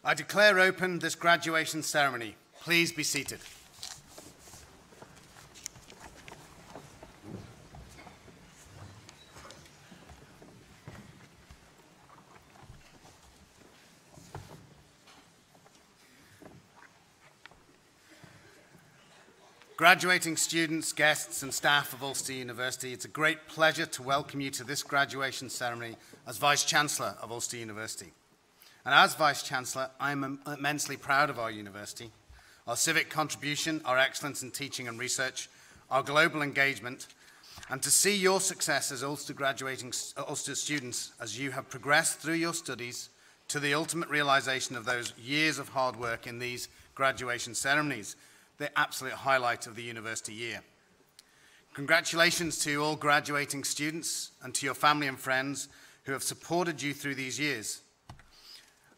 I declare open this graduation ceremony. Please be seated. Graduating students, guests, and staff of Ulster University, it's a great pleasure to welcome you to this graduation ceremony as Vice-Chancellor of Ulster University. And as Vice-Chancellor, I'm immensely proud of our university, our civic contribution, our excellence in teaching and research, our global engagement, and to see your success as Ulster students as you have progressed through your studies to the ultimate realization of those years of hard work in these graduation ceremonies, the absolute highlight of the university year. Congratulations to all graduating students and to your family and friends who have supported you through these years.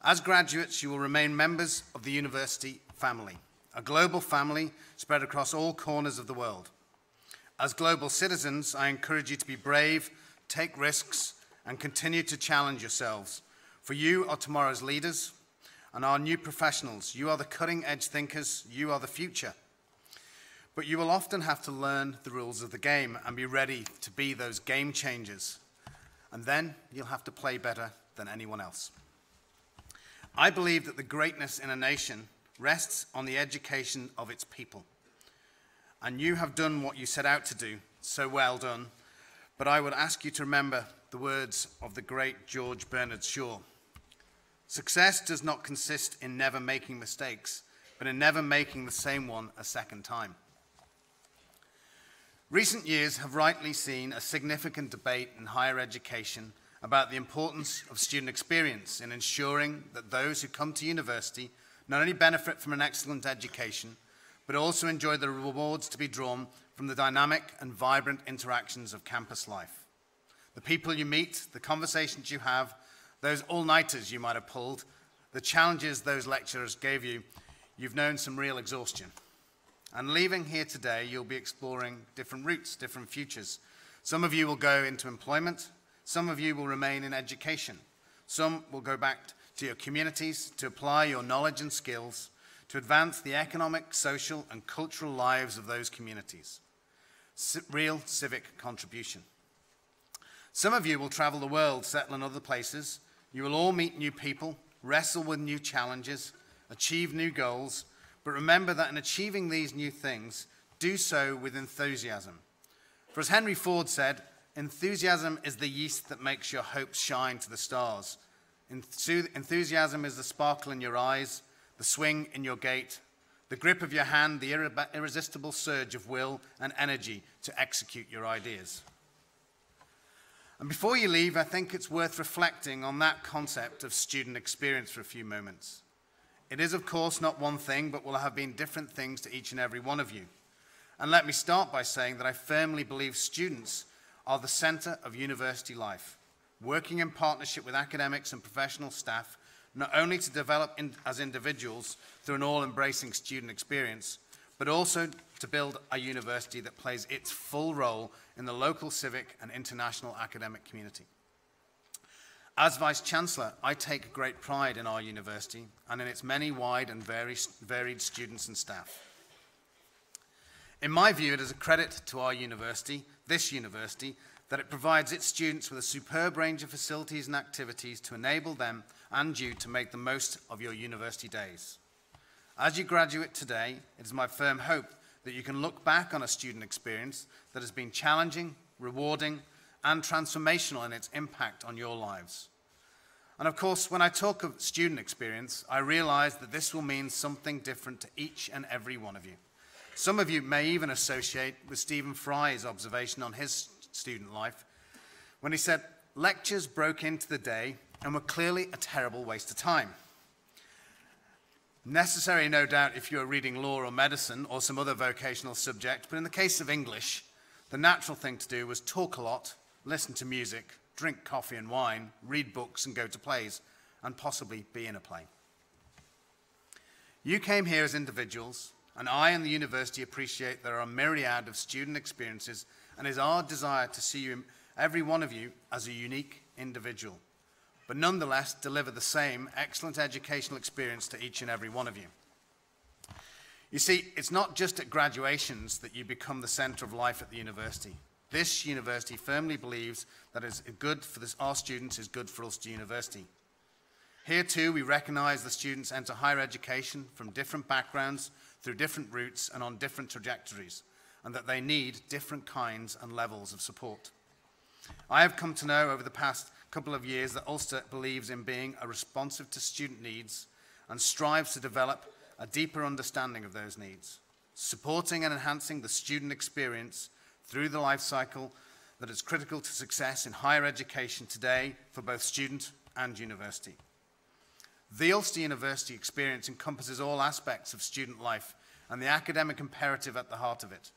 As graduates, you will remain members of the university family, a global family spread across all corners of the world. As global citizens, I encourage you to be brave, take risks, and continue to challenge yourselves. For you are tomorrow's leaders and our new professionals. You are the cutting-edge thinkers. You are the future. But you will often have to learn the rules of the game and be ready to be those game changers. And then you'll have to play better than anyone else. I believe that the greatness in a nation rests on the education of its people. And you have done what you set out to do, so well done. But I would ask you to remember the words of the great George Bernard Shaw. Success does not consist in never making mistakes, but in never making the same one a second time. Recent years have rightly seen a significant debate in higher education about the importance of student experience in ensuring that those who come to university not only benefit from an excellent education, but also enjoy the rewards to be drawn from the dynamic and vibrant interactions of campus life. The people you meet, the conversations you have, those all-nighters you might have pulled, the challenges those lecturers gave you, you've known some real exhaustion. And leaving here today, you'll be exploring different routes, different futures. Some of you will go into employment. Some of you will remain in education. Some will go back to your communities to apply your knowledge and skills to advance the economic, social, and cultural lives of those communities. Real civic contribution. Some of you will travel the world, settle in other places. You will all meet new people, wrestle with new challenges, achieve new goals, but remember that in achieving these new things, do so with enthusiasm. For as Henry Ford said, enthusiasm is the yeast that makes your hopes shine to the stars. Enthusiasm is the sparkle in your eyes, the swing in your gait, the grip of your hand, the irresistible surge of will and energy to execute your ideas. And before you leave, I think it's worth reflecting on that concept of student experience for a few moments. It is, of course, not one thing, but will have been different things to each and every one of you. And let me start by saying that I firmly believe students are the center of university life, working in partnership with academics and professional staff, not only to develop as individuals through an all-embracing student experience, but also to build a university that plays its full role in the local civic and international academic community. As Vice-Chancellor, I take great pride in our university and in its many wide and varied students and staff. In my view, it is a credit to our university, this university, that it provides its students with a superb range of facilities and activities to enable them and you to make the most of your university days. As you graduate today, it is my firm hope that you can look back on a student experience that has been challenging, rewarding, and transformational in its impact on your lives. And of course, when I talk of student experience, I realize that this will mean something different to each and every one of you. Some of you may even associate with Stephen Fry's observation on his student life when he said, lectures broke into the day and were clearly a terrible waste of time. Necessary, no doubt, if you are reading law or medicine or some other vocational subject, but in the case of English, the natural thing to do was talk a lot, listen to music, drink coffee and wine, read books and go to plays, and possibly be in a play. You came here as individuals, and I and the university appreciate there are a myriad of student experiences, and it is our desire to see you, every one of you, as a unique individual, but nonetheless deliver the same excellent educational experience to each and every one of you. You see, it's not just at graduations that you become the center of life at the university. This university firmly believes that it's good for our students is good for Ulster University. Here too, we recognize the students enter higher education from different backgrounds, through different routes and on different trajectories, and that they need different kinds and levels of support. I have come to know over the past couple of years that Ulster believes in being responsive to student needs and strives to develop a deeper understanding of those needs, supporting and enhancing the student experience through the life cycle that is critical to success in higher education today for both student and university. The Ulster University experience encompasses all aspects of student life and the academic imperative at the heart of it.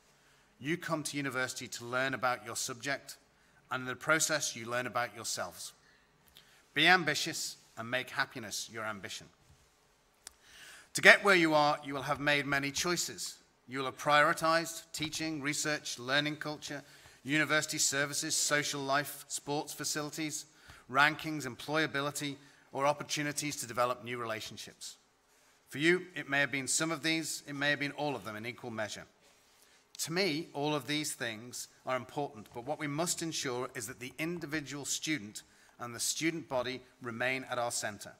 You come to university to learn about your subject, and in the process you learn about yourselves. Be ambitious and make happiness your ambition. To get where you are, you will have made many choices. You will have prioritized teaching, research, learning culture, university services, social life, sports facilities, rankings, employability, or opportunities to develop new relationships. For you, it may have been some of these, it may have been all of them in equal measure. To me, all of these things are important, but what we must ensure is that the individual student and the student body remain at our center.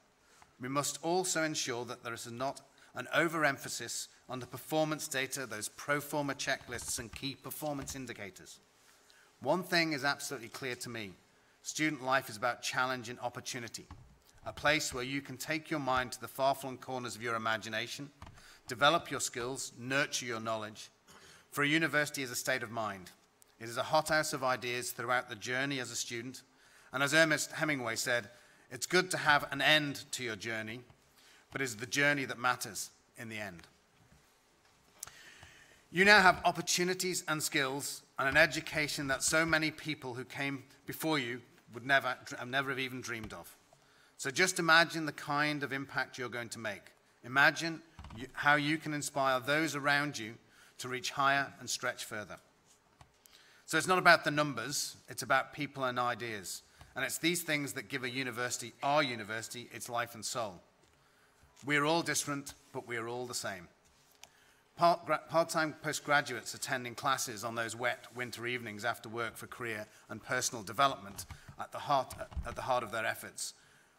We must also ensure that there is not an overemphasis on the performance data, those pro forma checklists and key performance indicators. One thing is absolutely clear to me. Student life is about challenge and opportunity, a place where you can take your mind to the far-flung corners of your imagination, develop your skills, nurture your knowledge. For a university is a state of mind. It is a hothouse of ideas throughout the journey as a student. And as Ernest Hemingway said, it's good to have an end to your journey, but it's the journey that matters in the end. You now have opportunities and skills and an education that so many people who came before you would never have even dreamed of. So just imagine the kind of impact you're going to make. Imagine how you can inspire those around you to reach higher and stretch further. So it's not about the numbers, it's about people and ideas. And it's these things that give a university, our university, its life and soul. We're all different, but we're all the same. Part-time postgraduates attending classes on those wet winter evenings after work for career and personal development at the heart of their efforts.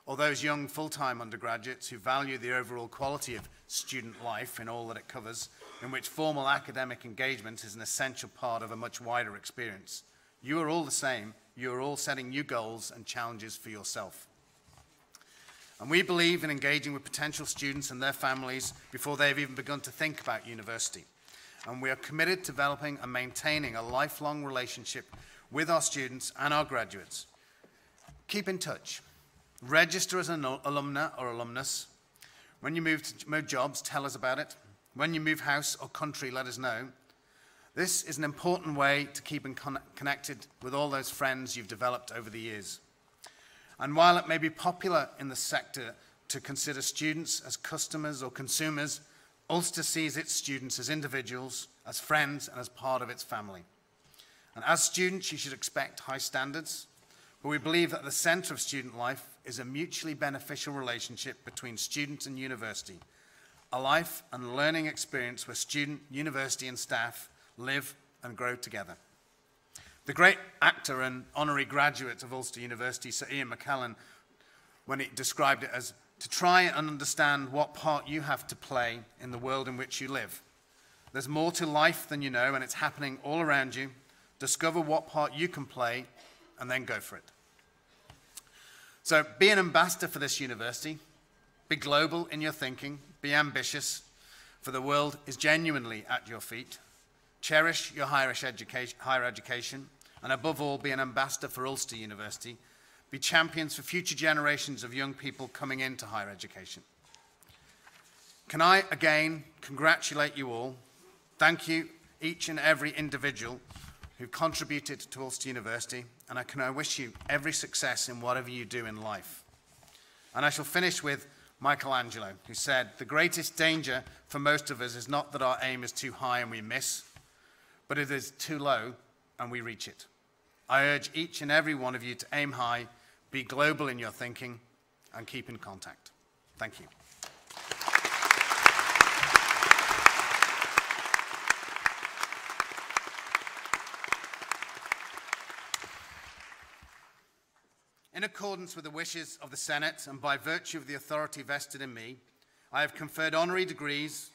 Or those young full-time undergraduates who value the overall quality of student life in all that it covers, in which formal academic engagement is an essential part of a much wider experience. You are all the same. You are all setting new goals and challenges for yourself. And we believe in engaging with potential students and their families before they've even begun to think about university. And we are committed to developing and maintaining a lifelong relationship with our students and our graduates. Keep in touch. Register as an alumna or alumnus. When you move jobs, tell us about it. When you move house or country, let us know. This is an important way to keep connected with all those friends you've developed over the years. And while it may be popular in the sector to consider students as customers or consumers, Ulster sees its students as individuals, as friends, and as part of its family. And as students, you should expect high standards, but we believe that the center of student life is a mutually beneficial relationship between student and university, a life and learning experience where student, university, and staff live and grow together. The great actor and honorary graduate of Ulster University, Sir Ian McKellen, when he described it as to try and understand what part you have to play in the world in which you live. There's more to life than you know, and it's happening all around you. Discover what part you can play, and then go for it. So be an ambassador for this university. Be global in your thinking. Be ambitious, for the world is genuinely at your feet. Cherish your higher education, and above all, be an ambassador for Ulster University. Be champions for future generations of young people coming into higher education. Can I again congratulate you all? Thank you, each and every individual who contributed to Ulster University, and I wish you every success in whatever you do in life. And I shall finish with Michelangelo, who said, "The greatest danger for most of us is not that our aim is too high and we miss, but it is too low and we reach it." I urge each and every one of you to aim high, be global in your thinking, and keep in contact. Thank you. In accordance with the wishes of the Senate and by virtue of the authority vested in me, I have conferred honorary degrees,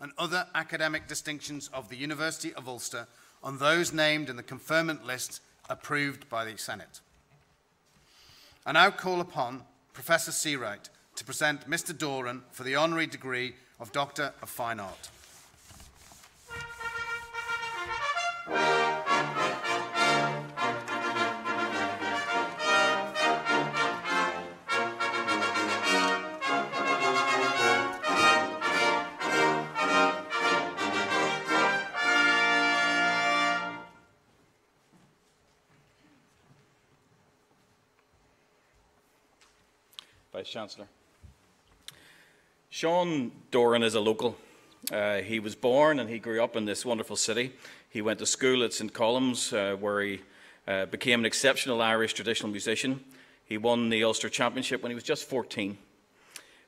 and other academic distinctions of the University of Ulster on those named in the conferment list approved by the Senate. I now call upon Professor Seawright to present Mr. Doran for the honorary degree of Doctor of Fine Art. Vice-Chancellor. Sean Doran is a local. He was born and he grew up in this wonderful city. He went to school at St. Colum's, where he became an exceptional Irish traditional musician. He won the Ulster Championship when he was just 14.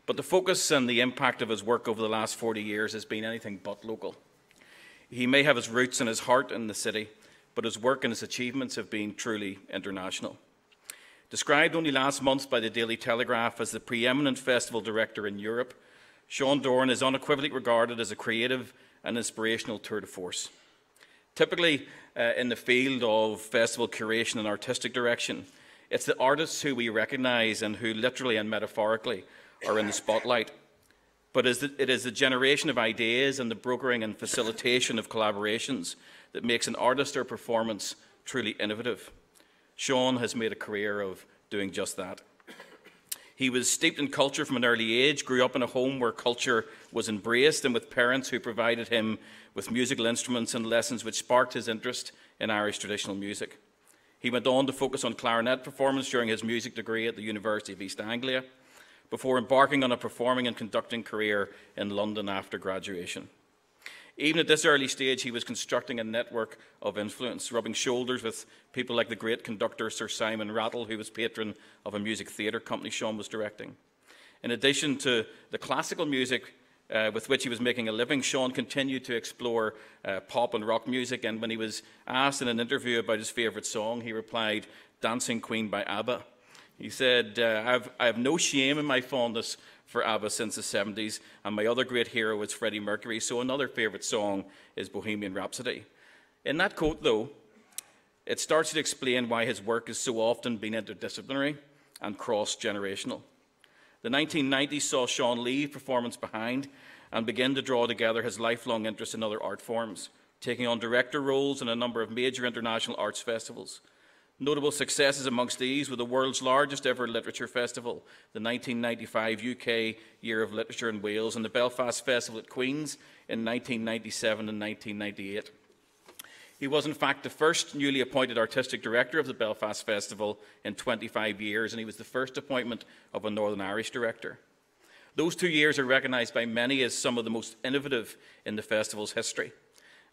But the focus and the impact of his work over the last 40 years has been anything but local. He may have his roots and his heart in the city, but his work and his achievements have been truly international. Described only last month by the Daily Telegraph as the preeminent festival director in Europe, Sean Doran is unequivocally regarded as a creative and inspirational tour de force. Typically, in the field of festival curation and artistic direction, it's the artists who we recognise and who literally and metaphorically are in the spotlight. But it is the generation of ideas and the brokering and facilitation of collaborations that makes an artist or performance truly innovative. Sean has made a career of doing just that. He was steeped in culture from an early age, grew up in a home where culture was embraced and with parents who provided him with musical instruments and lessons which sparked his interest in Irish traditional music. He went on to focus on clarinet performance during his music degree at the University of East Anglia, before embarking on a performing and conducting career in London after graduation. Even at this early stage, he was constructing a network of influence, rubbing shoulders with people like the great conductor Sir Simon Rattle, who was patron of a music theatre company Sean was directing. In addition to the classical music with which he was making a living, Sean continued to explore pop and rock music, and when he was asked in an interview about his favourite song, he replied, "Dancing Queen" by ABBA. He said, I have no shame in my fondness for ABBA since the 70s, and my other great hero is Freddie Mercury, so another favourite song is Bohemian Rhapsody. In that quote, though, it starts to explain why his work has so often been interdisciplinary and cross-generational. The 1990s saw Sean leave performance behind and begin to draw together his lifelong interest in other art forms, taking on director roles in a number of major international arts festivals. Notable successes amongst these were the world's largest ever literature festival, the 1995 UK Year of Literature in Wales, and the Belfast Festival at Queen's in 1997 and 1998. He was in fact the first newly appointed artistic director of the Belfast Festival in 25 years, and he was the first appointment of a Northern Irish director. Those 2 years are recognised by many as some of the most innovative in the festival's history,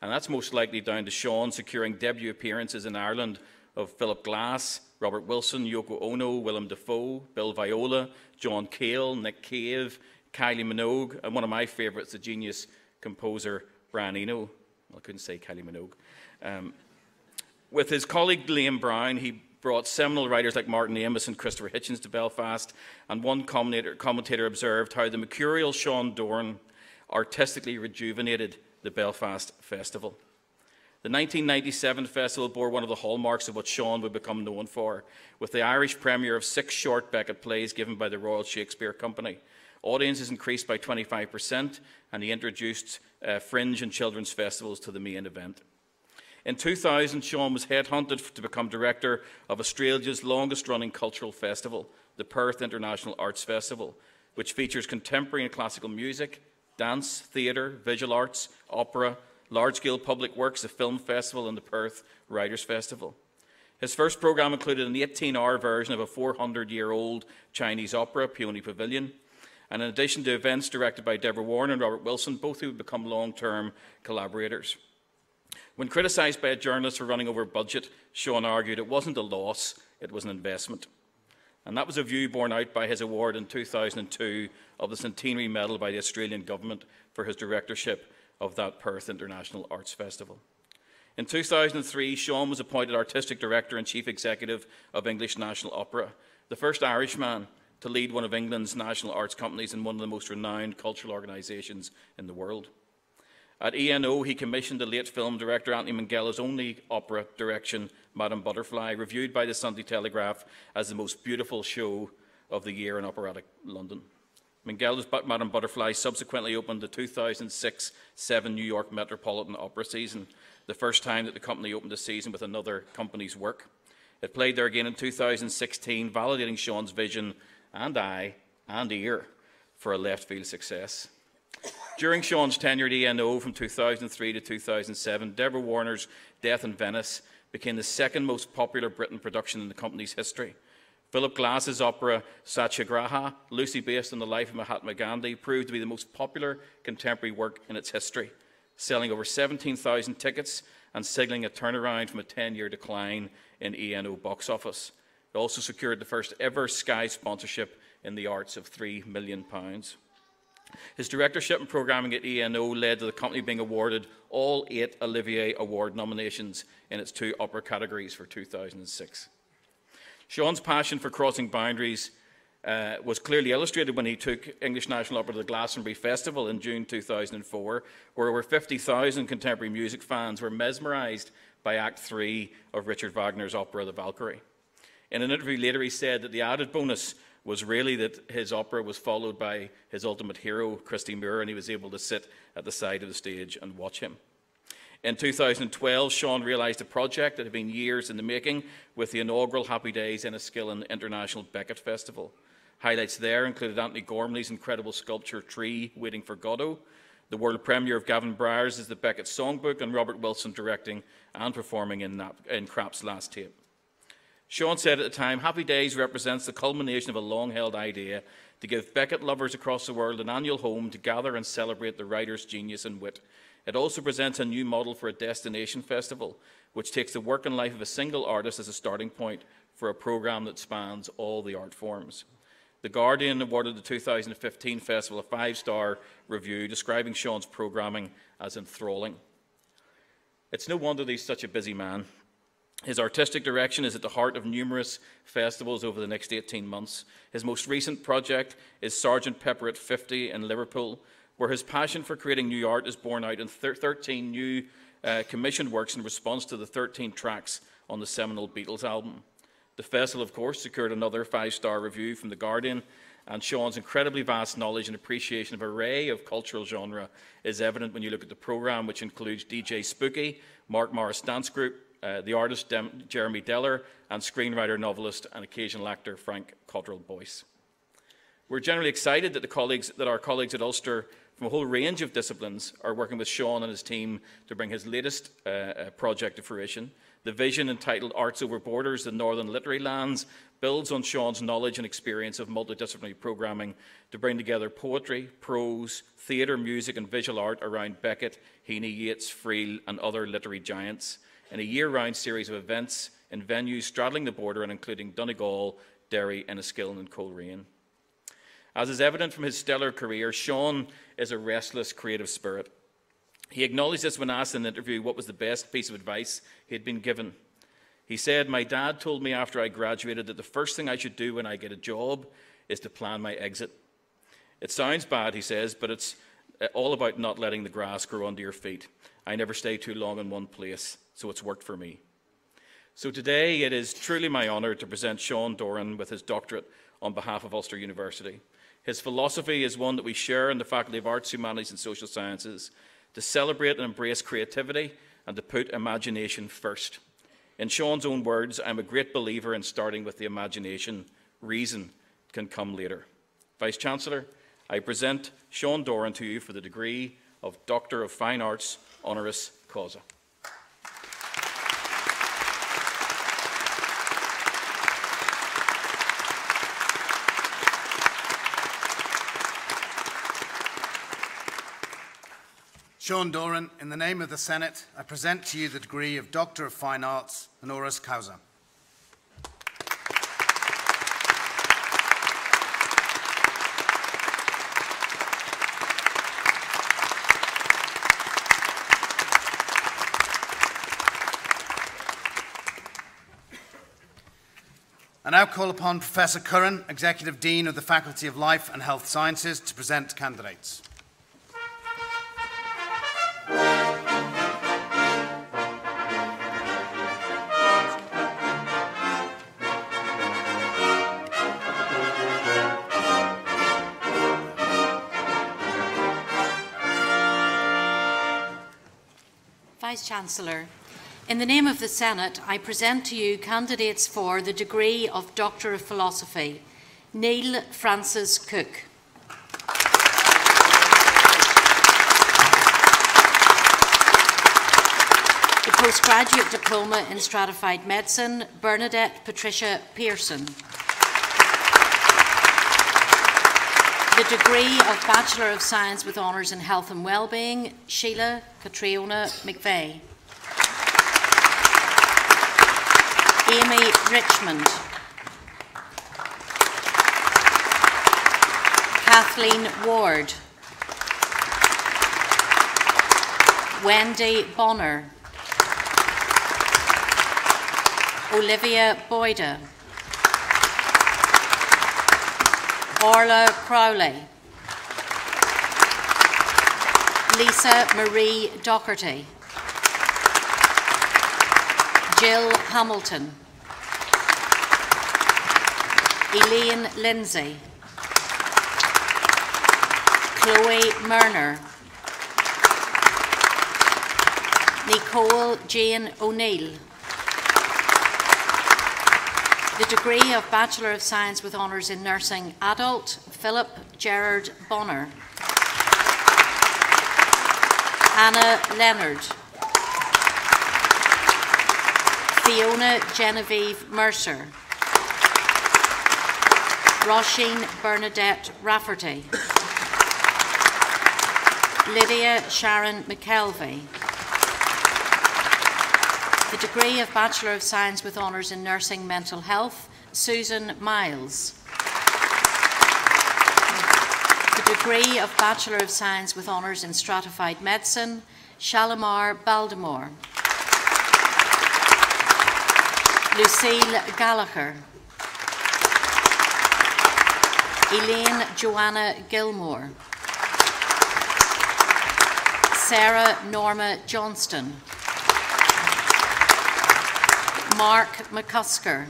and that's most likely down to Sean securing debut appearances in Ireland of Philip Glass, Robert Wilson, Yoko Ono, Willem Dafoe, Bill Viola, John Cale, Nick Cave, Kylie Minogue, and one of my favourites, the genius composer Brian Eno. Well, I couldn't say Kylie Minogue. With his colleague Liam Brown, he brought seminal writers like Martin Amis and Christopher Hitchens to Belfast, and one commentator observed how the mercurial Sean Doran artistically rejuvenated the Belfast Festival. The 1997 festival bore one of the hallmarks of what Sean would become known for, with the Irish premiere of 6 short Beckett plays given by the Royal Shakespeare Company. Audiences increased by 25%, and he introduced fringe and children's festivals to the main event. In 2000, Sean was headhunted to become director of Australia's longest-running cultural festival, the Perth International Arts Festival, which features contemporary and classical music, dance, theatre, visual arts, opera, large-scale public works, a film festival, and the Perth Writers' Festival. His first programme included an 18-hour version of a 400-year-old Chinese opera, Peony Pavilion, and in addition to events directed by Deborah Warren and Robert Wilson, both who would become long-term collaborators. When criticised by a journalist for running over budget, Sean argued it wasn't a loss, it was an investment. And that was a view borne out by his award in 2002 of the Centenary Medal by the Australian Government for his directorship of that Perth International Arts Festival. In 2003, Sean was appointed Artistic Director and Chief Executive of English National Opera, the first Irishman to lead one of England's national arts companies and one of the most renowned cultural organisations in the world. At ENO, he commissioned the late film director Anthony Minghella's only opera direction, Madame Butterfly, reviewed by the Sunday Telegraph as the most beautiful show of the year in operatic London. Minghella's Madame Butterfly subsequently opened the 2006-07 New York Metropolitan Opera season, the first time that the company opened a season with another company's work. It played there again in 2016, validating Sean's vision and eye and ear for a left-field success. During Sean's tenure at ENO from 2003 to 2007, Deborah Warner's Death in Venice became the second most popular Britain production in the company's history. Philip Glass's opera Satyagraha, loosely based on the life of Mahatma Gandhi, proved to be the most popular contemporary work in its history, selling over 17,000 tickets and signalling a turnaround from a 10-year decline in ENO box office. It also secured the first ever Sky sponsorship in the arts of £3 million. His directorship and programming at ENO led to the company being awarded all 8 Olivier Award nominations in its 2 opera categories for 2006. Sean's passion for crossing boundaries was clearly illustrated when he took English National Opera to the Glastonbury Festival in June 2004, where over 50,000 contemporary music fans were mesmerised by Act 3 of Richard Wagner's opera The Valkyrie. In an interview later, he said that the added bonus was really that his opera was followed by his ultimate hero, Christy Moore, and he was able to sit at the side of the stage and watch him. In 2012, Sean realised a project that had been years in the making with the inaugural Happy Days Enniskillen International Beckett Festival. Highlights there included Anthony Gormley's incredible sculpture Tree Waiting for Godot, the world premiere of Gavin Bryars' The Beckett Songbook, and Robert Wilson directing and performing in Krapp's Last Tape. Sean said at the time, Happy Days represents the culmination of a long-held idea to give Beckett lovers across the world an annual home to gather and celebrate the writer's genius and wit. It also presents a new model for a destination festival, which takes the work and life of a single artist as a starting point for a programme that spans all the art forms. The Guardian awarded the 2015 festival a 5-star review, describing Sean's programming as enthralling. It's no wonder that he's such a busy man. His artistic direction is at the heart of numerous festivals over the next 18 months. His most recent project is Sgt. Pepper at 50 in Liverpool, where his passion for creating new art is borne out in 13 new commissioned works in response to the 13 tracks on the seminal Beatles album. The festival, of course, secured another 5-star review from The Guardian, and Sean's incredibly vast knowledge and appreciation of an array of cultural genre is evident when you look at the programme, which includes DJ Spooky, Mark Morris Dance Group, the artist Jeremy Deller, and screenwriter, novelist, and occasional actor Frank Cottrell Boyce. We're generally excited that our colleagues at Ulster from a whole range of disciplines are working with Sean and his team to bring his latest project to fruition. The vision, entitled Arts Over Borders, the Northern Literary Lands, builds on Sean's knowledge and experience of multidisciplinary programming to bring together poetry, prose, theatre, music and visual art around Beckett, Heaney, Yeats, Friel and other literary giants, in a year-round series of events in venues straddling the border and including Donegal, Derry, Enniskillen and Coleraine. As is evident from his stellar career, Sean is a restless creative spirit. He acknowledged this when asked in an interview what was the best piece of advice he had been given. He said, "My dad told me after I graduated that the first thing I should do when I get a job is to plan my exit. It sounds bad," he says, "but it's all about not letting the grass grow under your feet. I never stay too long in one place, so it's worked for me." So today it is truly my honour to present Sean Doran with his doctorate on behalf of Ulster University. His philosophy is one that we share in the Faculty of Arts, Humanities and Social Sciences, to celebrate and embrace creativity and to put imagination first. In Sean's own words, "I'm a great believer in starting with the imagination. Reason can come later." Vice-Chancellor, I present Sean Doran to you for the degree of Doctor of Fine Arts, honoris causa. Sean Doran, in the name of the Senate, I present to you the degree of Doctor of Fine Arts, honoris causa. I now call upon Professor Curran, Executive Dean of the Faculty of Life and Health Sciences, to present candidates. Vice-Chancellor, in the name of the Senate, I present to you candidates for the degree of Doctor of Philosophy. Neil Francis Cook. The postgraduate diploma in stratified medicine, Bernadette Patricia Pearson. The degree of Bachelor of Science with Honours in Health and Wellbeing, Sheila Catriona McVeigh. Amy Richmond. Kathleen Ward. Wendy Bonner. Olivia Boyda. Orla Crowley. Lisa Marie Docherty. Jill Hamilton. Elaine Lindsay. Chloe Murner. Nicole Jane O'Neill. The degree of Bachelor of Science with Honours in Nursing Adult, Philip Gerard Bonner. Anna Leonard. Fiona Genevieve Mercer. Roisin Bernadette Rafferty. Lydia Sharon McKelvey. The degree of Bachelor of Science with Honours in Nursing Mental Health, Susan Miles. The degree of Bachelor of Science with Honours in Stratified Medicine, Shalimar Baldemore. Lucille Gallagher. Elaine Joanna Gilmore. Sarah Norma Johnston. Mark McCusker.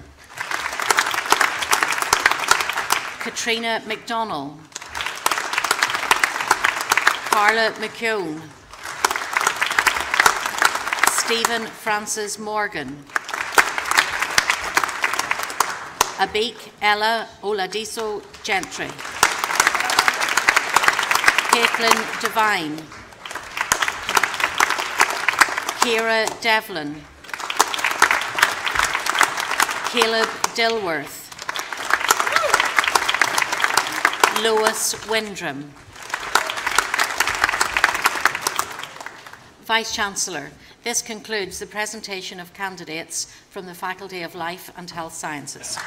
Katrina McDonnell. Carla McKeown. Stephen Francis Morgan. Abik Ella Oladiso Gentry. Caitlin Devine. Kira Devlin. Caleb Dilworth. Lois Windram. Vice-Chancellor, this concludes the presentation of candidates from the Faculty of Life and Health Sciences.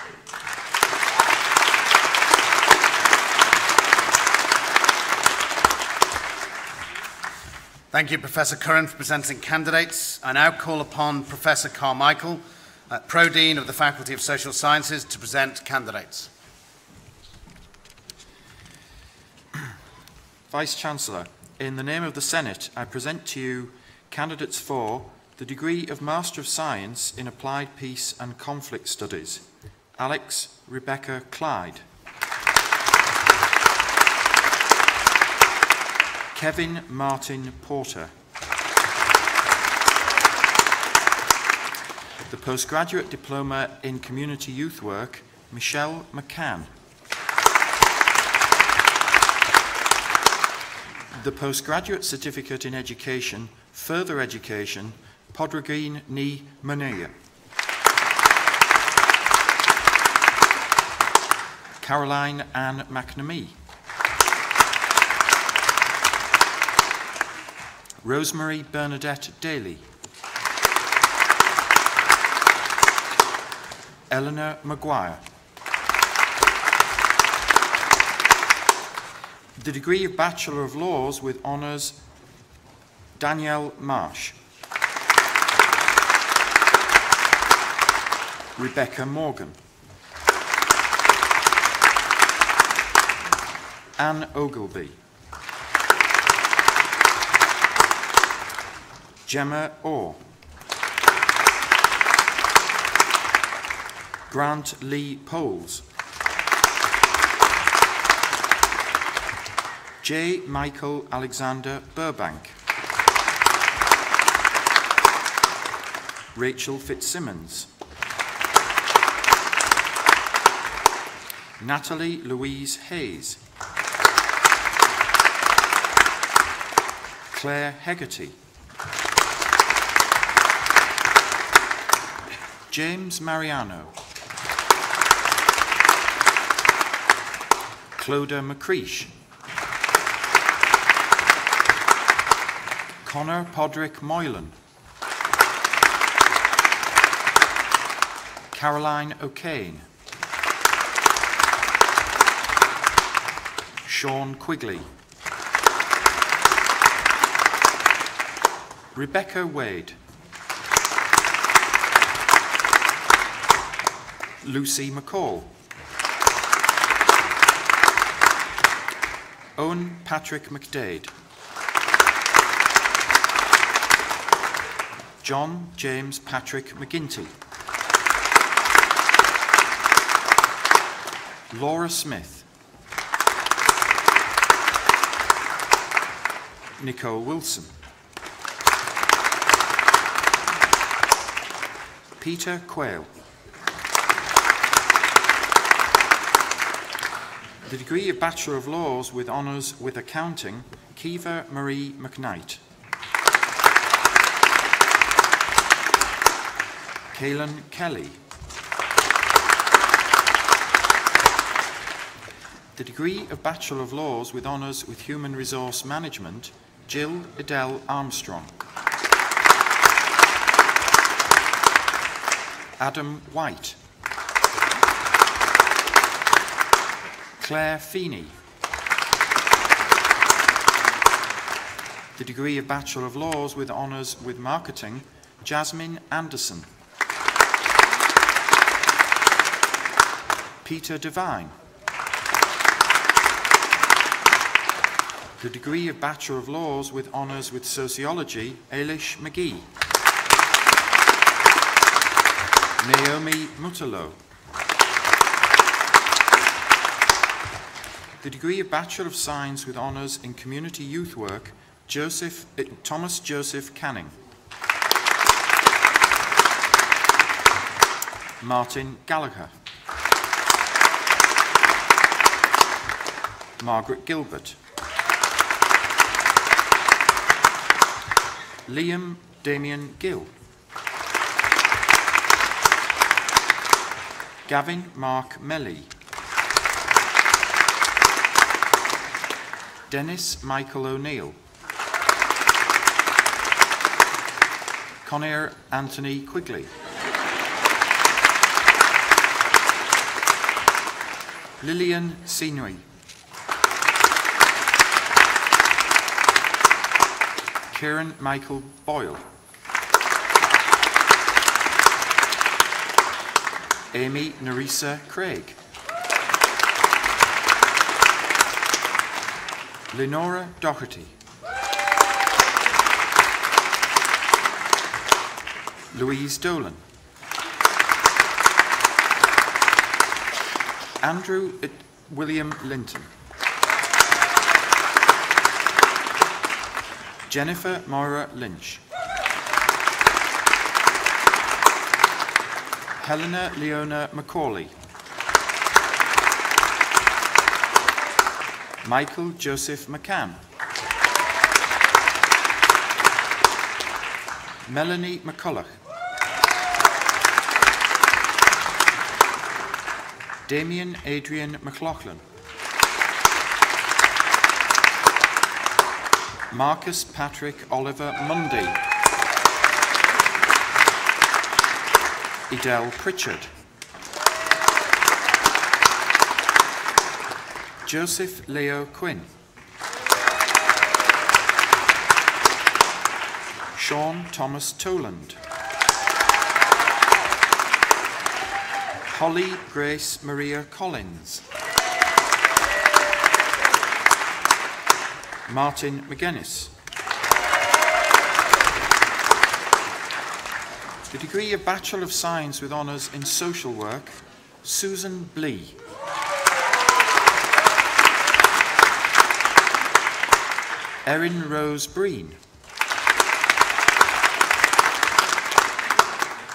Thank you, Professor Curran, for presenting candidates. I now call upon Professor Carmichael, Pro-Dean of the Faculty of Social Sciences, to present candidates. Vice-Chancellor, in the name of the Senate, I present to you candidates for the degree of Master of Science in Applied Peace and Conflict Studies, Alex Rebecca Clyde. Kevin Martin Porter. The Postgraduate Diploma in Community Youth Work, Michelle McCann. The Postgraduate Certificate in Education, Further Education, Podregeen Ni Manea. Caroline Ann McNamee. Rosemary Bernadette Daly. Eleanor Maguire. The degree of Bachelor of Laws with Honours, Danielle Marsh. Rebecca Morgan. Anne Ogilvy. Gemma Orr. Grant Lee Poles. J. Michael Alexander Burbank. Rachel Fitzsimmons. Natalie Louise Hayes. Claire Hegarty. James Mariano. Clodagh McCreesh. Conor Podrick Moylan. Caroline O'Kane. Sean Quigley. Rebecca Wade. Lucy McCall. Owen Patrick McDade. John James Patrick McGinty. Laura Smith. Nicole Wilson. Peter Quayle. The degree of Bachelor of Laws with Honours with Accounting, Kiva Marie McKnight. Kaylin Kelly. The degree of Bachelor of Laws with Honours with Human Resource Management, Jill Adele Armstrong. Adam White. Claire Feeney. The degree of Bachelor of Laws with Honours with Marketing, Jasmine Anderson. Peter Devine. The degree of Bachelor of Laws with Honours with Sociology, Ailish McGee. Naomi Mutterloh. The degree of Bachelor of Science with Honours in Community Youth Work, Thomas Joseph Canning. Martin Gallagher. Margaret Gilbert. Liam Damien Gill. Gavin Mark Melly. Dennis Michael O'Neill. Conor Anthony Quigley. Lillian Sinui. Kieran Michael Boyle. Amy Nerissa Craig. Lenora Doherty. Louise Dolan. Andrew William Linton. Jennifer Moira Lynch. Helena Leona McCauley. Michael Joseph McCann. Melanie McCulloch. Damien Adrian McLaughlin. Marcus Patrick Oliver Mundy. Edel Pritchard. Joseph Leo Quinn. Sean Thomas Toland. Holly Grace Maria Collins. Martin McGuinness. The degree of Bachelor of Science with Honours in Social Work, Susan Blee. Erin Rose Breen.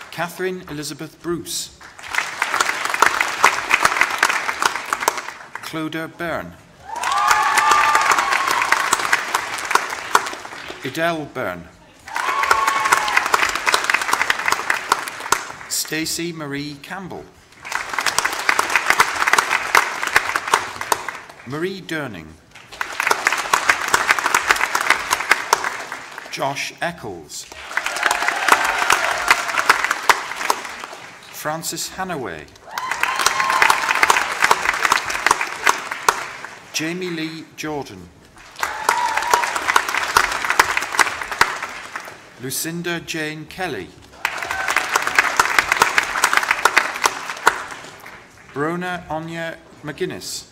Catherine Elizabeth Bruce. Clodagh Byrne. Edel Byrne. Stacey Marie Campbell. Marie Durning. Josh Eccles. Francis Hannaway. Jamie Lee Jordan. Lucinda Jane Kelly. Brona Anya McGuinness.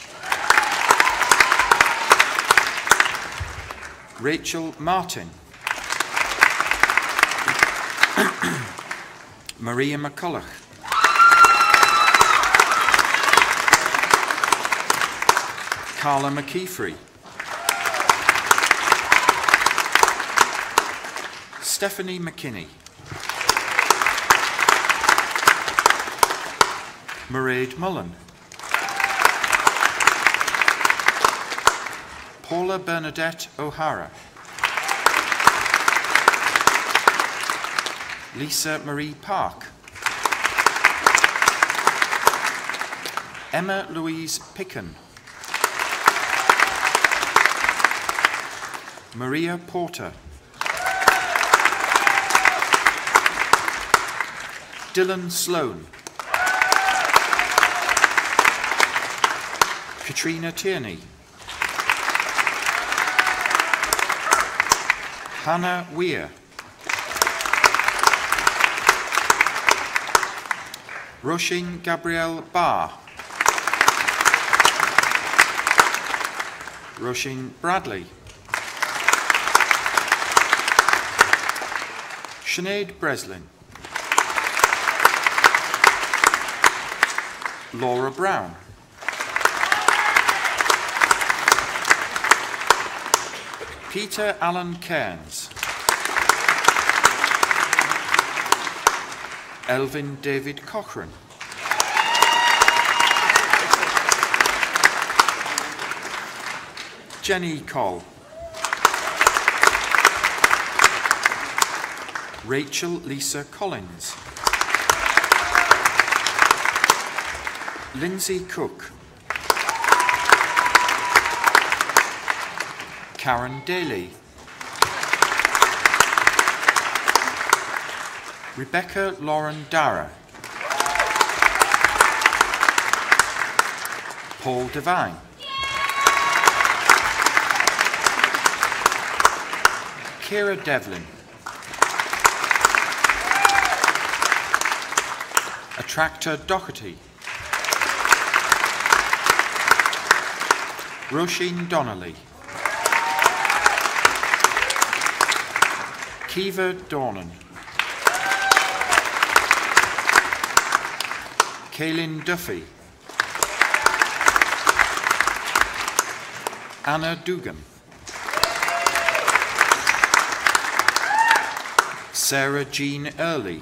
Rachel Martin. Maria McCulloch. Carla McKeefrey. Stephanie McKinney. Mairead Mullen. Paula Bernadette O'Hara. Lisa Marie Park. Emma Louise Picken. Maria Porter. Dylan Sloan. Katrina Tierney. Hannah Weir. Roisin Gabrielle Barr. Roisin Bradley. Sinead Breslin. Laura Brown. Peter Allen Cairns. Elvin David Cochrane. Jenny Coll. Rachel Lisa Collins. Lindsay Cook. Karen Daly. Rebecca Lauren Dara. Paul Devine. Kira Devlin. Attractor Doherty. Roisin Donnelly. Kiva Dornan. Kaylin Duffy. Anna Dugan. Sarah Jean Early.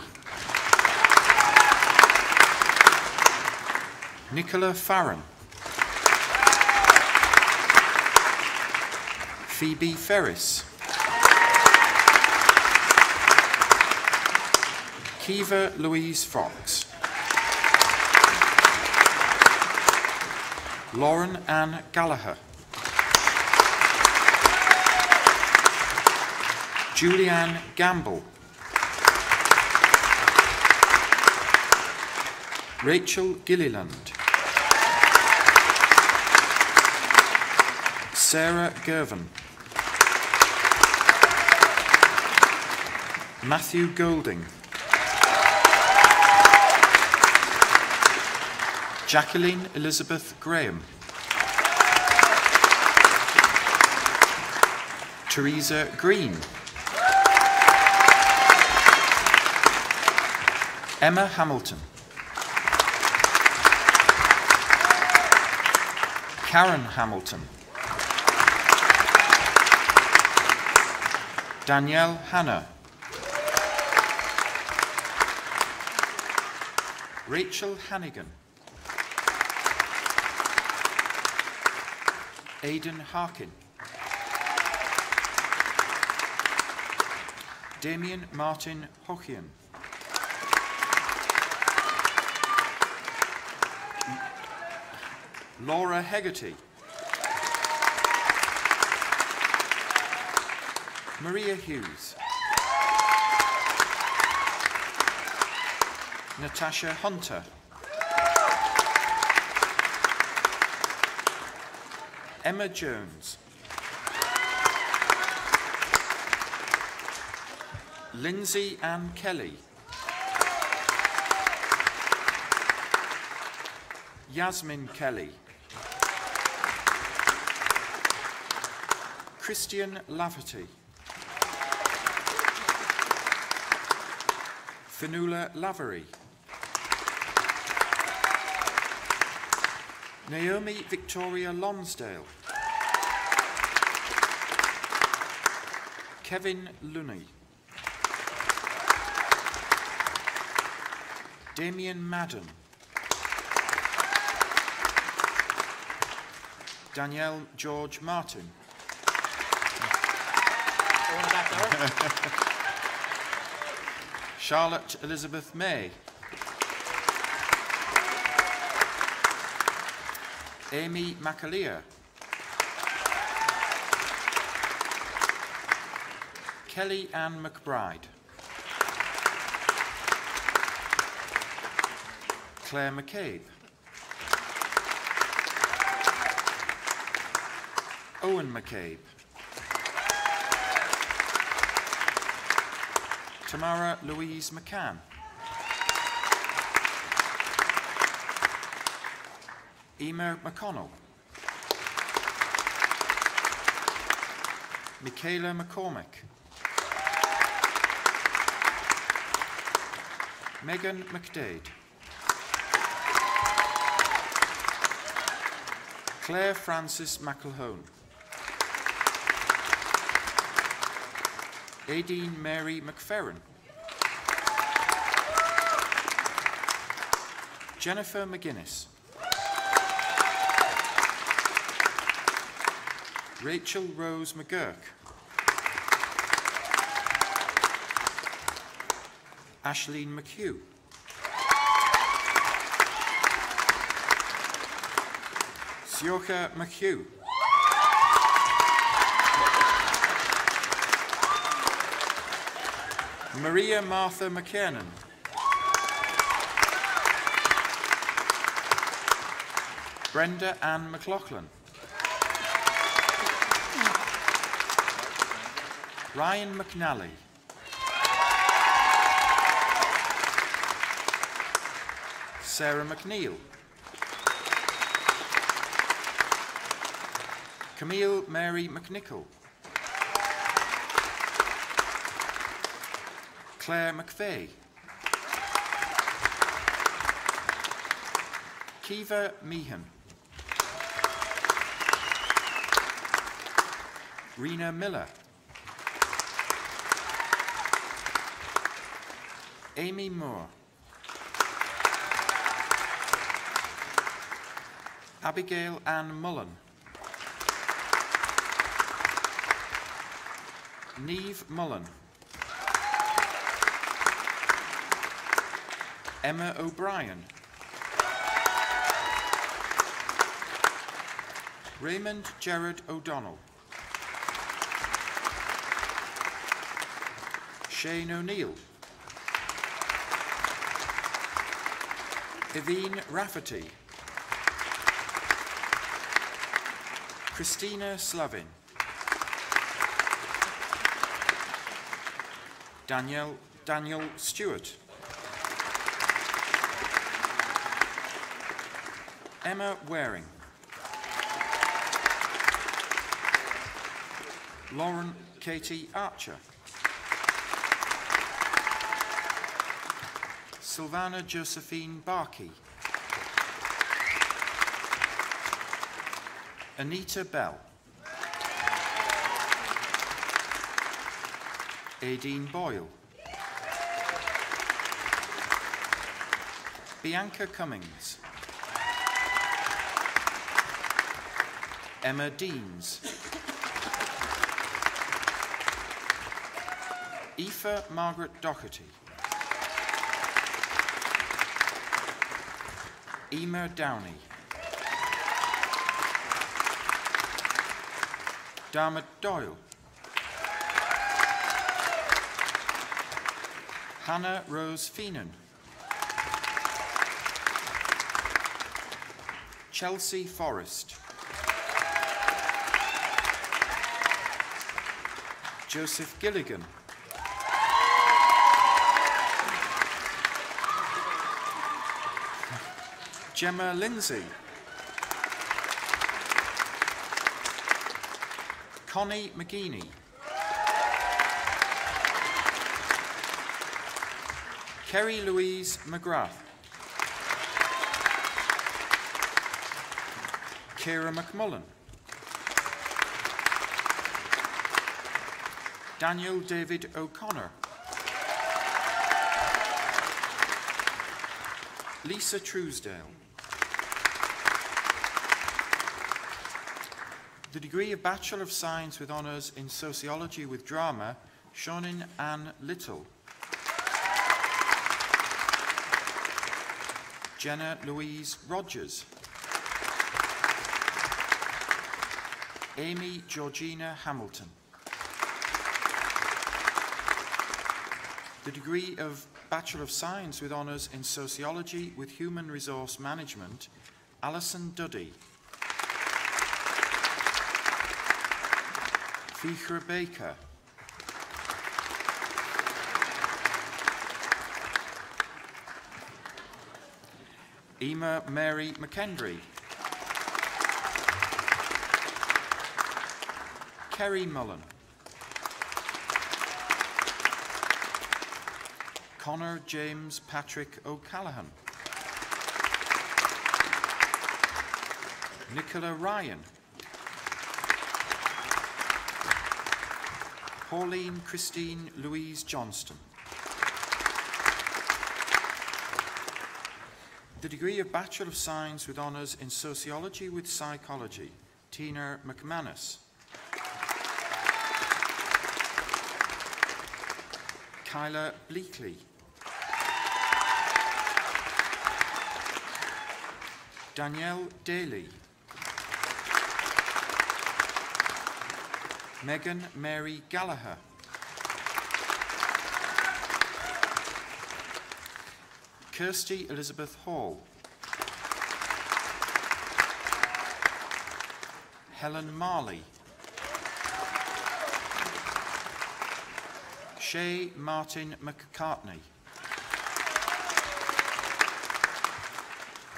Nicola Farron. Phoebe Ferris. Kiva Louise Fox. Lauren Ann Gallagher. Julianne Gamble. Rachel Gilliland. Sarah Gervin. Matthew Golding. Jacqueline Elizabeth Graham. Teresa Green. Emma Hamilton. Karen Hamilton. Danielle Hanna. Rachel Hannigan. Aidan Harkin. Damien Martin Hochian. Laura Hegarty. Maria Hughes. Natasha Hunter. Emma Jones. Lindsay Ann Kelly. Yasmin Kelly. Christian Lafferty. Fionnuala Lavery. Naomi Victoria Lonsdale. Kevin Looney. Damien Madden. Danielle George Martin. Charlotte Elizabeth May. Amy McAleer. Kelly Ann McBride. Claire McCabe. Owen McCabe. Tamara Louise McCann. Emma McConnell. Michaela McCormick. Megan McDade. Claire Frances McElhone. Aideen Mary McFerrin. Jennifer McGuinness. Rachel Rose McGurk. Ashleen McHugh. Sioka McHugh. Maria Martha McKiernan. Brenda Ann McLaughlin. Ryan McNally. Sarah McNeil. Camille Mary McNichol. Claire McVeigh. Kiva Meehan. Rena Miller. Amy Moore. Abigail Ann Mullen. Neve Mullen. Emma O'Brien. Raymond Gerard O'Donnell. Shane O'Neill. Evine Rafferty. Christina Slavin. Daniel Stewart. Emma Waring. Lauren Katie Archer. Sylvana Josephine Barkey. Anita Bell. Aideen Boyle. Bianca Cummings. Emma Deans. Aoife Margaret Doherty. Emer Downey. Dermot Doyle. Hannah Rose Feenan. Chelsea Forrest. Joseph Gilligan. Gemma Lindsay. Connie McGeaney. Kerry Louise McGrath. Ciara McMullen. Daniel David O'Connor. Lisa Truesdale. The degree of Bachelor of Science with Honours in Sociology with Drama, Shonin Ann Little. Jenna Louise Rogers. Amy Georgina Hamilton. The degree of Bachelor of Science with Honours in Sociology with Human Resource Management, Alison Duddy. Fichra Baker. Emma Mary McKendry. Kerry Mullen. Connor James Patrick O'Callaghan. Nicola Ryan. Pauline Christine Louise Johnston. The degree of Bachelor of Science with Honours in Sociology with Psychology, Tina McManus. Kyla Bleakley. Danielle Daly. Megan Mary Gallagher. Kirsty Elizabeth Hall. Helen Marley. Shay Martin McCartney.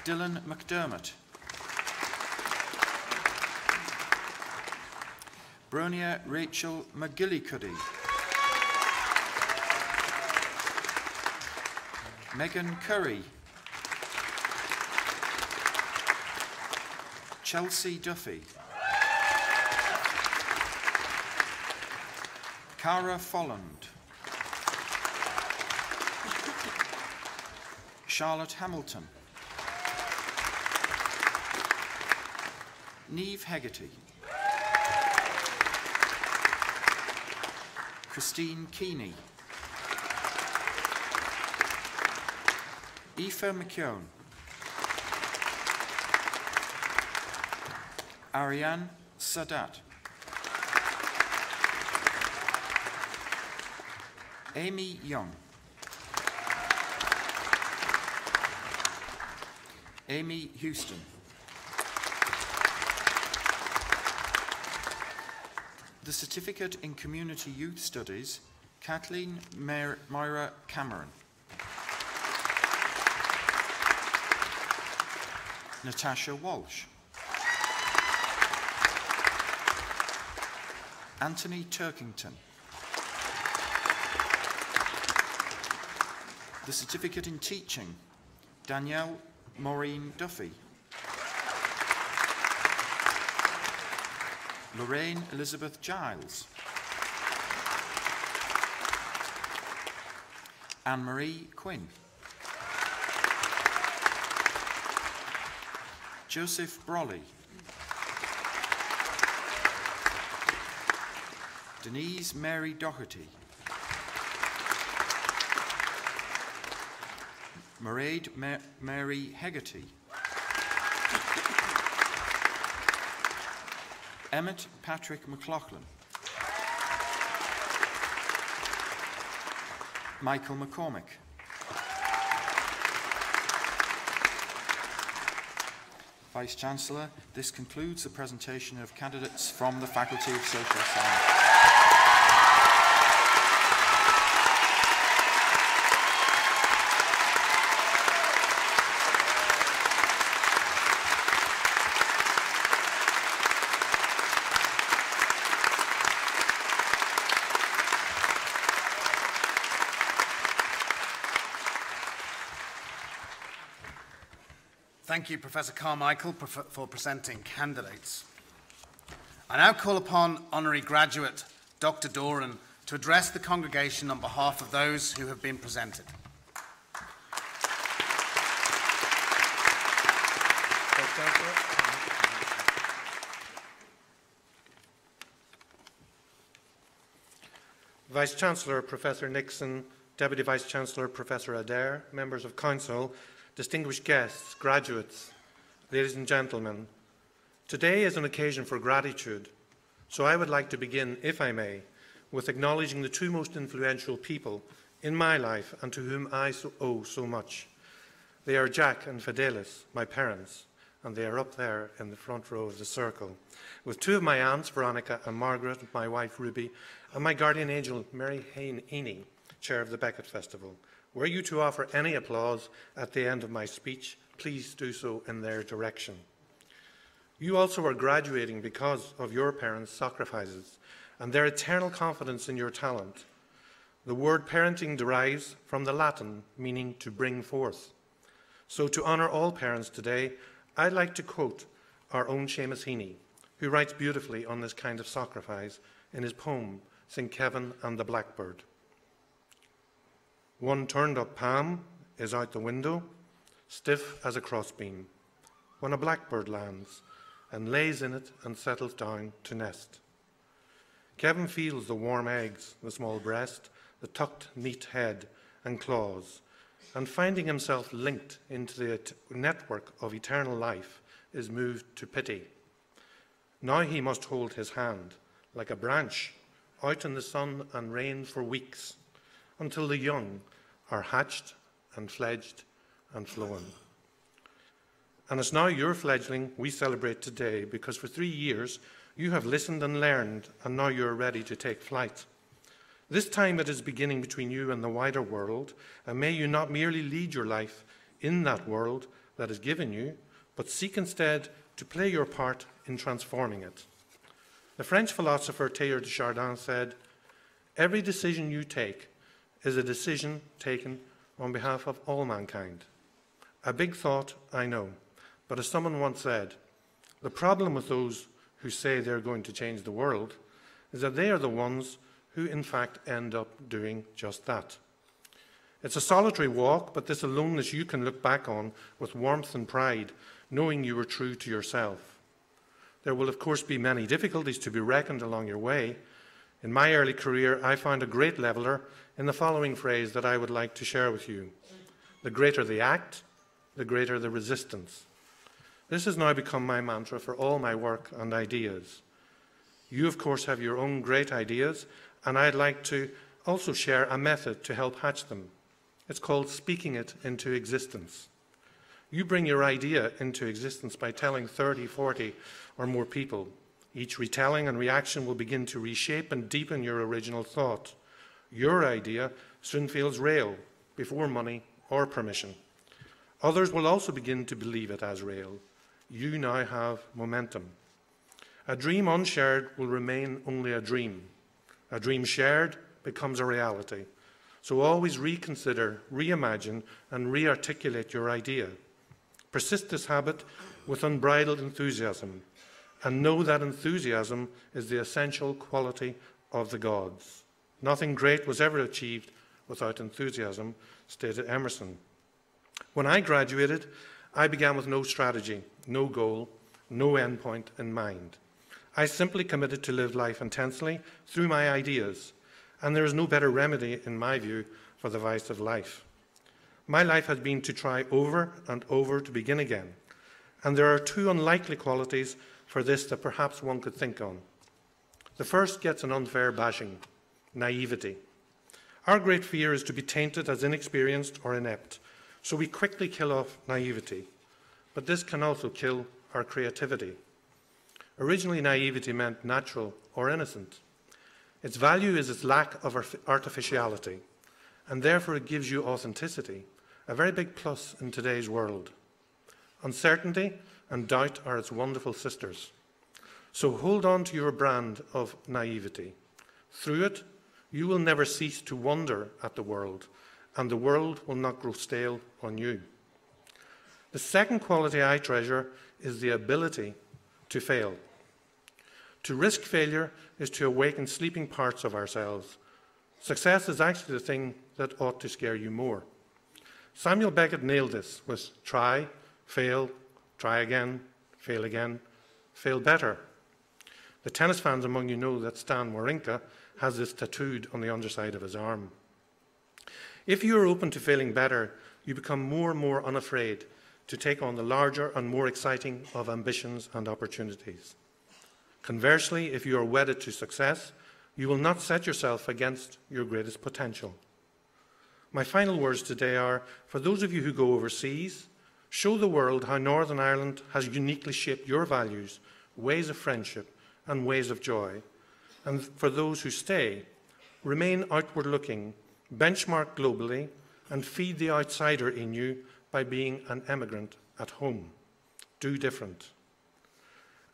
Dylan McDermott. Bronia Rachel McGillicuddy. Megan Curry. Chelsea Duffy. Cara Folland. Charlotte Hamilton. Neve Hegarty. Christine Keeney. Aoife McKeown. Ariane Sadat. Amy Young. Amy Houston. The Certificate in Community Youth Studies, Kathleen Myra Cameron. Natasha Walsh. Anthony Turkington. The Certificate in Teaching, Danielle Maureen Duffy. Lorraine Elizabeth Giles. Anne-Marie Quinn. Joseph Brolly. Denise Mary Doherty. Mairead Mary Hegarty. Emmett Patrick McLaughlin. Michael McCormick. Vice-Chancellor, this concludes the presentation of candidates from the Faculty of Social Science. Thank you, Professor Carmichael, for presenting candidates. I now call upon Honorary Graduate Dr. Doran to address the congregation on behalf of those who have been presented. Vice-Chancellor Professor Nixon, Deputy Vice-Chancellor Professor Adair, members of Council, distinguished guests, graduates, ladies and gentlemen, today is an occasion for gratitude, so I would like to begin, if I may, with acknowledging the two most influential people in my life and to whom I owe so much. They are Jack and Fidelis, my parents, and they are up there in the front row of the circle, with two of my aunts, Veronica and Margaret, my wife Ruby, and my guardian angel, Mary Heaney, chair of the Beckett Festival. Were you to offer any applause at the end of my speech, please do so in their direction. You also are graduating because of your parents' sacrifices and their eternal confidence in your talent. The word parenting derives from the Latin meaning to bring forth. So to honour all parents today, I'd like to quote our own Seamus Heaney, who writes beautifully on this kind of sacrifice in his poem, St. Kevin and the Blackbird. One turned-up palm is out the window, stiff as a crossbeam, when a blackbird lands and lays in it and settles down to nest. Kevin feels the warm eggs, the small breast, the tucked, neat head and claws, and finding himself linked into the network of eternal life is moved to pity. Now he must hold his hand, like a branch, out in the sun and rain for weeks, until the young are hatched and fledged and flown. And it's now your fledgling we celebrate today, because for 3 years you have listened and learned, and now you're ready to take flight. This time it is beginning between you and the wider world, and may you not merely lead your life in that world that is given you, but seek instead to play your part in transforming it. The French philosopher Teilhard de Chardin said, "Every decision you take is a decision taken on behalf of all mankind." A big thought, I know, but as someone once said, the problem with those who say they're going to change the world is that they are the ones who in fact end up doing just that. It's a solitary walk, but this aloneness you can look back on with warmth and pride, knowing you were true to yourself. There will of course be many difficulties to be reckoned along your way. In my early career, I found a great leveller in the following phrase that I would like to share with you. The greater the act, the greater the resistance. This has now become my mantra for all my work and ideas. You, of course, have your own great ideas, and I'd like to also share a method to help hatch them. It's called speaking it into existence. You bring your idea into existence by telling 30, 40 or more people. Each retelling and reaction will begin to reshape and deepen your original thought. Your idea soon feels real, before money or permission. Others will also begin to believe it as real. You now have momentum. A dream unshared will remain only a dream. A dream shared becomes a reality. So always reconsider, reimagine, and re-articulate your idea. Persist this habit with unbridled enthusiasm, and know that enthusiasm is the essential quality of the gods. Nothing great was ever achieved without enthusiasm, stated Emerson. When I graduated, I began with no strategy, no goal, no endpoint in mind. I simply committed to live life intensely through my ideas, and there is no better remedy, in my view, for the vice of life. My life has been to try over and over to begin again, and there are two unlikely qualities for this that perhaps one could think on. The first gets an unfair bashing: naivety. Our great fear is to be tainted as inexperienced or inept, so we quickly kill off naivety. But this can also kill our creativity. Originally, naivety meant natural or innocent. Its value is its lack of artificiality, and therefore it gives you authenticity, a very big plus in today's world. Uncertainty and doubt are its wonderful sisters. So hold on to your brand of naivety. Through it, you will never cease to wonder at the world, and the world will not grow stale on you. The second quality I treasure is the ability to fail. To risk failure is to awaken sleeping parts of ourselves. Success is actually the thing that ought to scare you more. Samuel Beckett nailed this with try, fail, try again, fail better. The tennis fans among you know that Stan Wawrinka has this tattooed on the underside of his arm. If you are open to failing better, you become more and more unafraid to take on the larger and more exciting of ambitions and opportunities. Conversely, if you are wedded to success, you will not set yourself against your greatest potential. My final words today are, for those of you who go overseas, show the world how Northern Ireland has uniquely shaped your values, ways of friendship, and ways of joy. And for those who stay, remain outward-looking, benchmark globally, and feed the outsider in you by being an emigrant at home. Do different.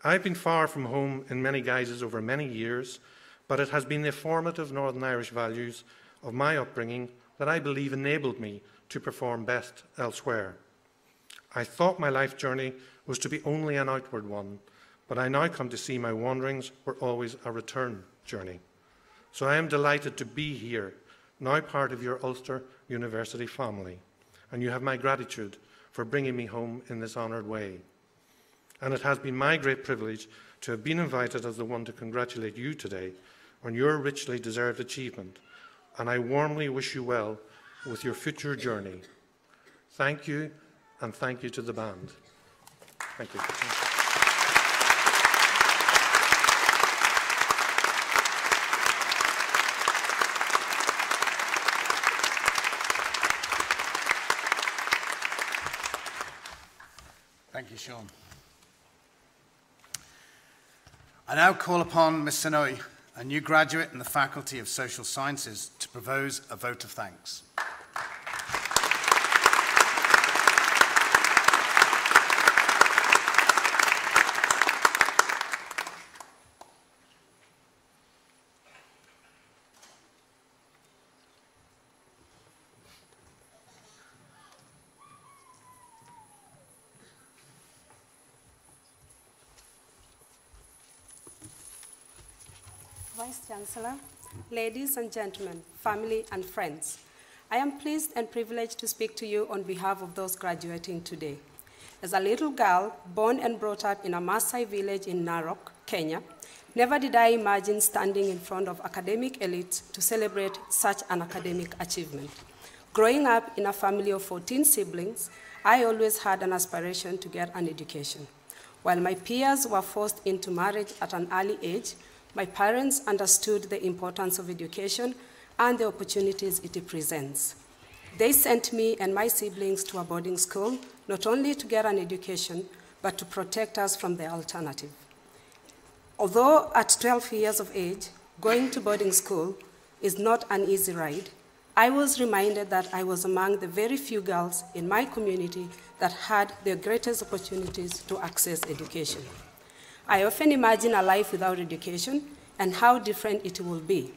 I've been far from home in many guises over many years, but it has been the formative Northern Irish values of my upbringing that I believe enabled me to perform best elsewhere. I thought my life journey was to be only an outward one, but I now come to see my wanderings were always a return journey. So I am delighted to be here, now part of your Ulster University family, and you have my gratitude for bringing me home in this honoured way. And it has been my great privilege to have been invited as the one to congratulate you today on your richly deserved achievement, and I warmly wish you well with your future journey. Thank you, and thank you to the band. Thank you. Thank you, Sean. I now call upon Ms. Sonoy, a new graduate in the Faculty of Social Sciences, to propose a vote of thanks. Vice-Chancellor, ladies and gentlemen, family and friends, I am pleased and privileged to speak to you on behalf of those graduating today. As a little girl, born and brought up in a Maasai village in Narok, Kenya, never did I imagine standing in front of academic elites to celebrate such an academic achievement. Growing up in a family of 14 siblings, I always had an aspiration to get an education. While my peers were forced into marriage at an early age, my parents understood the importance of education and the opportunities it presents. They sent me and my siblings to a boarding school, not only to get an education, but to protect us from the alternative. Although at 12 years of age, going to boarding school is not an easy ride, I was reminded that I was among the very few girls in my community that had the greatest opportunities to access education. I often imagine a life without education and how different it will be.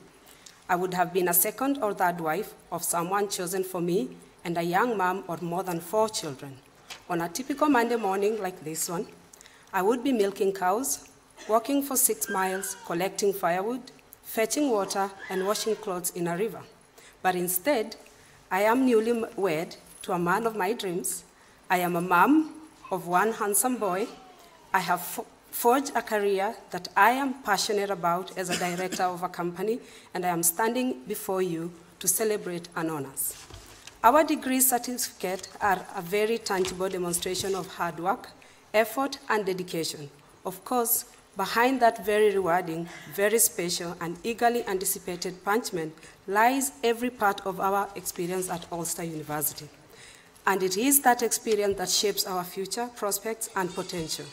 I would have been a second or third wife of someone chosen for me and a young mom of more than 4 children. On a typical Monday morning like this one, I would be milking cows, walking for 6 miles, collecting firewood, fetching water, and washing clothes in a river. But instead, I am newly wed to a man of my dreams. I am a mom of 1 handsome boy. I have forged a career that I am passionate about as a director of a company, and I am standing before you to celebrate and honor us. Our degree certificates are a very tangible demonstration of hard work, effort, and dedication. Of course, behind that very rewarding, very special, and eagerly anticipated punishment lies every part of our experience at Ulster University. And it is that experience that shapes our future prospects and potential.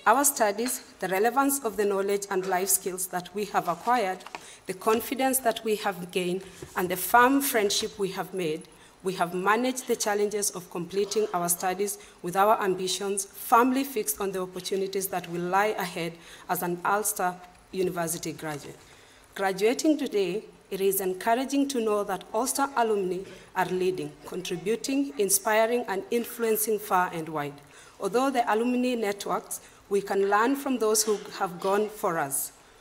Our studies, the relevance of the knowledge and life skills that we have acquired, the confidence that we have gained, and the firm friendship we have made, we have managed the challenges of completing our studies with our ambitions firmly fixed on the opportunities that will lie ahead as an Ulster University graduate. Graduating today, it is encouraging to know that Ulster alumni are leading, contributing, inspiring, and influencing far and wide. Although the alumni networks, we can learn from those who have gone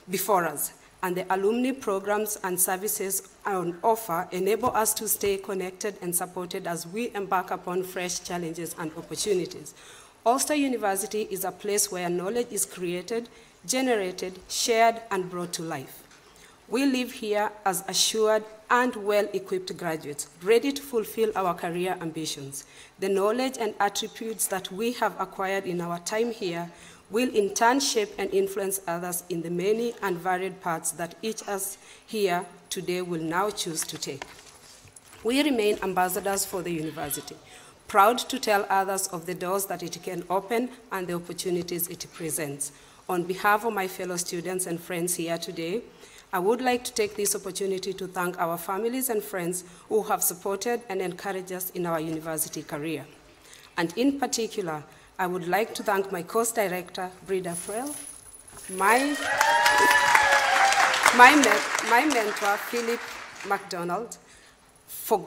before us, and the alumni programs and services on offer enable us to stay connected and supported as we embark upon fresh challenges and opportunities. Ulster University is a place where knowledge is created, generated, shared, and brought to life. We live here as assured and well-equipped graduates, ready to fulfill our career ambitions. The knowledge and attributes that we have acquired in our time here will in turn shape and influence others in the many and varied paths that each of us here today will now choose to take. We remain ambassadors for the university, proud to tell others of the doors that it can open and the opportunities it presents. On behalf of my fellow students and friends here today, I would like to take this opportunity to thank our families and friends who have supported and encouraged us in our university career. And in particular, I would like to thank my course director, Breda Frell, my mentor, Philip MacDonald, for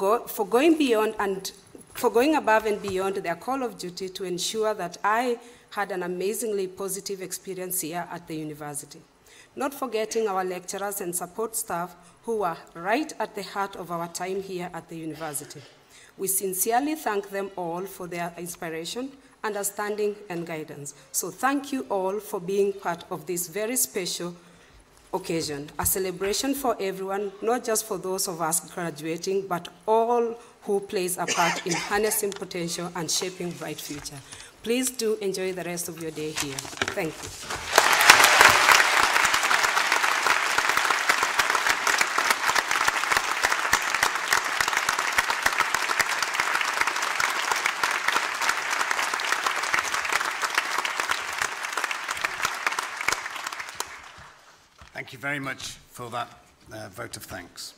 going above and beyond their call of duty to ensure that I had an amazingly positive experience here at the university. Not forgetting our lecturers and support staff who are right at the heart of our time here at the university. We sincerely thank them all for their inspiration, understanding, and guidance. So thank you all for being part of this very special occasion, a celebration for everyone, not just for those of us graduating, but all who plays a part in harnessing potential and shaping bright future. Please do enjoy the rest of your day here. Thank you. Thank you very much for that vote of thanks.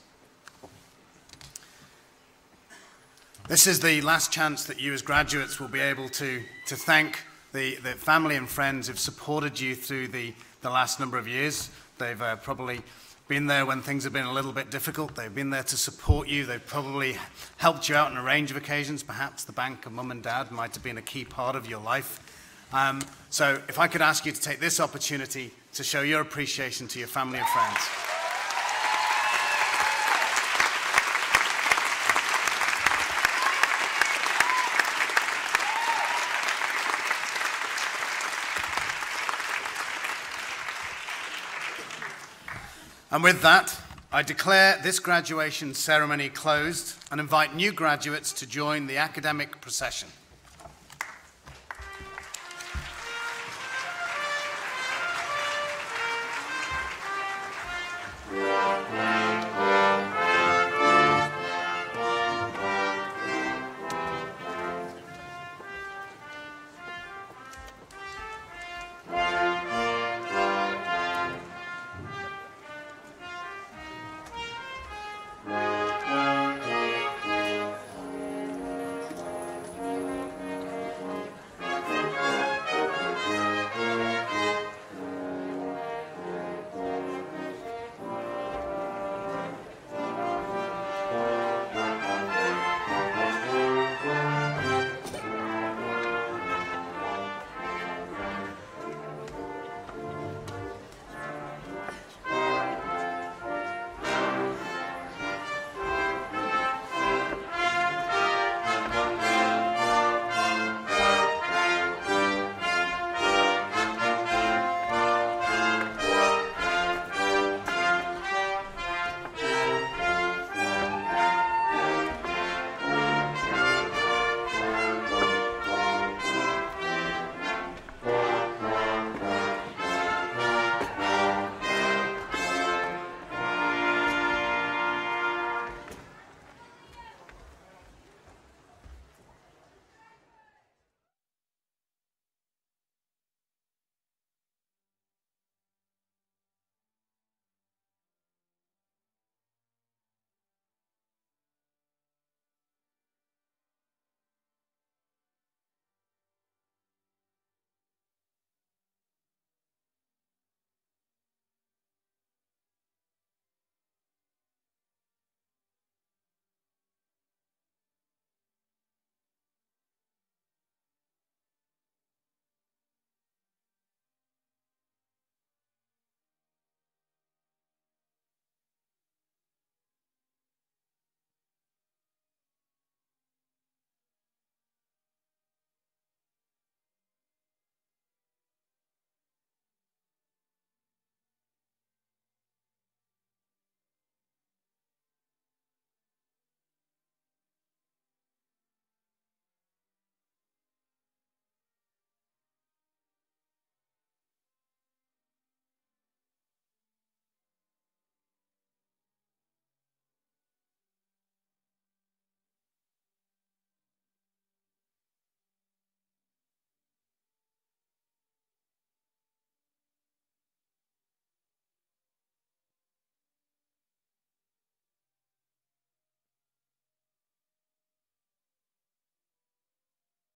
This is the last chance that you as graduates will be able to thank the family and friends who've supported you through the last number of years. They've probably been there when things have been a little bit difficult. They've been there to support you. They've probably helped you out on a range of occasions. Perhaps the bank of mum and dad might have been a key part of your life. So if I could ask you to take this opportunity to show your appreciation to your family and friends. And with that, I declare this graduation ceremony closed and invite new graduates to join the academic procession.